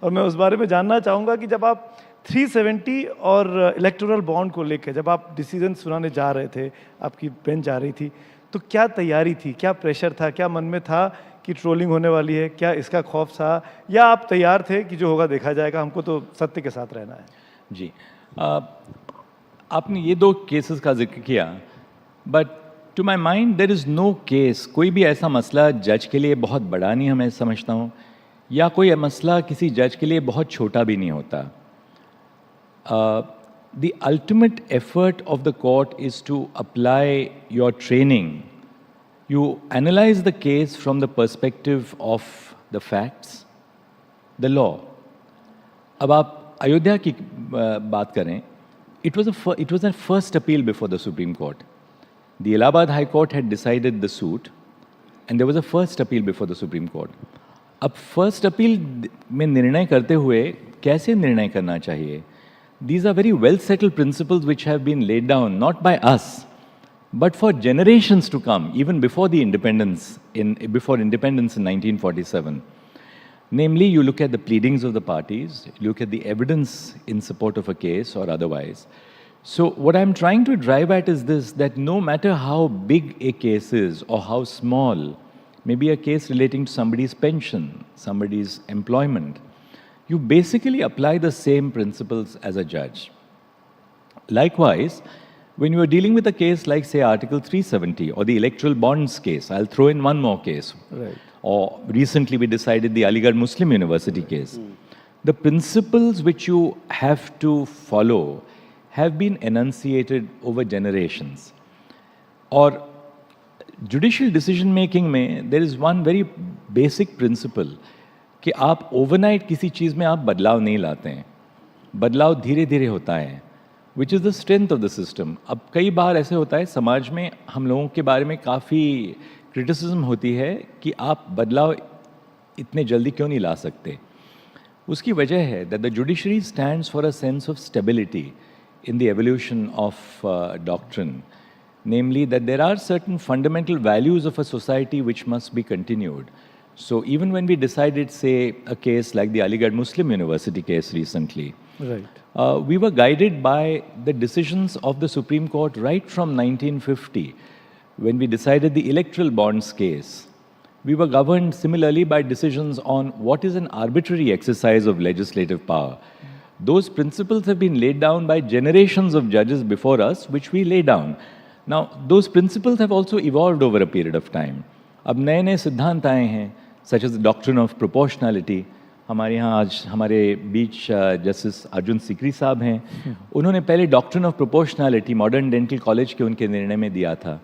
और मैं उस बारे में जानना चाहूँगा कि जब आप 370 और इलेक्टोरल बॉन्ड को लेकर जब आप डिसीजन सुनाने जा रहे थे, आपकी बेंच जा रही थी, तो क्या तैयारी थी, क्या प्रेशर था, क्या मन में था कि ट्रोलिंग होने वाली है, क्या इसका खौफ था, या आप तैयार थे कि जो होगा देखा जाएगा, हमको तो सत्य के साथ रहना है? जी, आपने ये दो केसेस का जिक्र किया, but to my mind there is no case, कोई भी ऐसा मसला जज के लिए बहुत बड़ा नहीं हमें समझता हूँ, या कोई मसला किसी जज के लिए बहुत छोटा भी नहीं होता. The ultimate effort of the court is to apply your training. You analyze the case from the perspective of the facts, the law. अब आप अयोध्या की बात करें, it was a first appeal before the Supreme Court. The Allahabad High Court had decided the suit, and there was a first appeal before the Supreme Court. अब first appeal में निर्णय करते हुए कैसे निर्णय करना चाहिए? These are very well settled principles which have been laid down not by us but for generations to come, even before the independence in 1947. Namely, you look at the pleadings of the parties, you look at the evidence in support of a case or otherwise. So what I'm trying to drive at is this, that no matter how big a case is or how small, maybe a case relating to somebody's pension, somebody's employment, you basically apply the same principles as a judge. Likewise, when you are dealing with a case like, say, Article 370 or the electoral bonds case, I'll throw in one more case. Right. Or recently we decided the Aligarh Muslim University case. The principles which you have to follow have been enunciated over generations. Or judicial decision making में there is one very basic principle कि आप overnight किसी चीज़ में आप बदलाव नहीं लाते हैं, बदलाव धीरे धीरे होता है, which is the strength of the system. अब कई बार ऐसे होता है समाज में, हम लोगों के बारे में काफ़ी क्रिटिसिज्म होती है कि आप बदलाव इतने जल्दी क्यों नहीं ला सकते. उसकी वजह है that the judiciary stands for a sense of stability in the evolution of doctrine, namely that there are certain fundamental values of a society which must be continued. So even when we decided, say, a case like the Aligarh Muslim University case recently, right, we were guided by the decisions of the Supreme Court right from 1950. When we decided the electoral bonds case, we were governed similarly by decisions on what is an arbitrary exercise of legislative power. Those principles have been laid down by generations of judges before us, which we lay down. Now, those principles have also evolved over a period of time. अब नए नए सिद्धांत आए हैं, such as the doctrine of proportionality. हमारे यहाँ आज हमारे बीच जस्टिस अर्जुन सिकरी साहब हैं, उन्होंने पहले doctrine of proportionality modern dental college के उनके निर्णय में दिया था.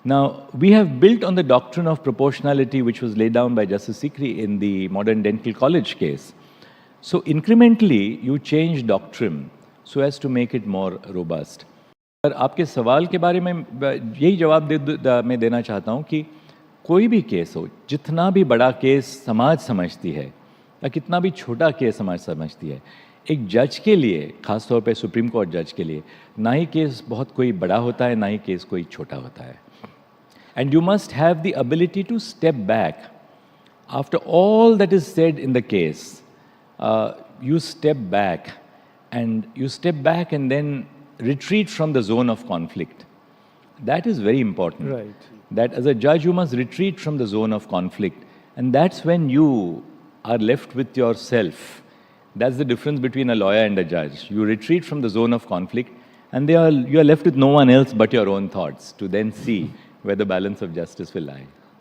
Now, we have built on the doctrine of proportionality which was laid down by Justice Sikri in the modern dental college case. So incrementally, you change doctrine so as to make it more robust. और आपके सवाल के बारे में यही जवाब मैं देना चाहता हूँ कि कोई भी केस हो, जितना भी बड़ा केस समाज समझती है या कितना भी छोटा केस समाज समझती है, एक जज के लिए, खासतौर पे सुप्रीम कोर्ट जज के लिए, ना ही केस बहुत कोई बड़ा होता है, ना ही केस कोई छोटा होता है. And you must have the ability to step back after all that is said in the case. You step back and then retreat from the zone of conflict. That is very important. Right. That as a judge you must retreat from the zone of conflict, and that's when you are left with yourself. That's the difference between a lawyer and a judge. You retreat from the zone of conflict, and you are left with no one else but your own thoughts to then see where the balance of justice will lie.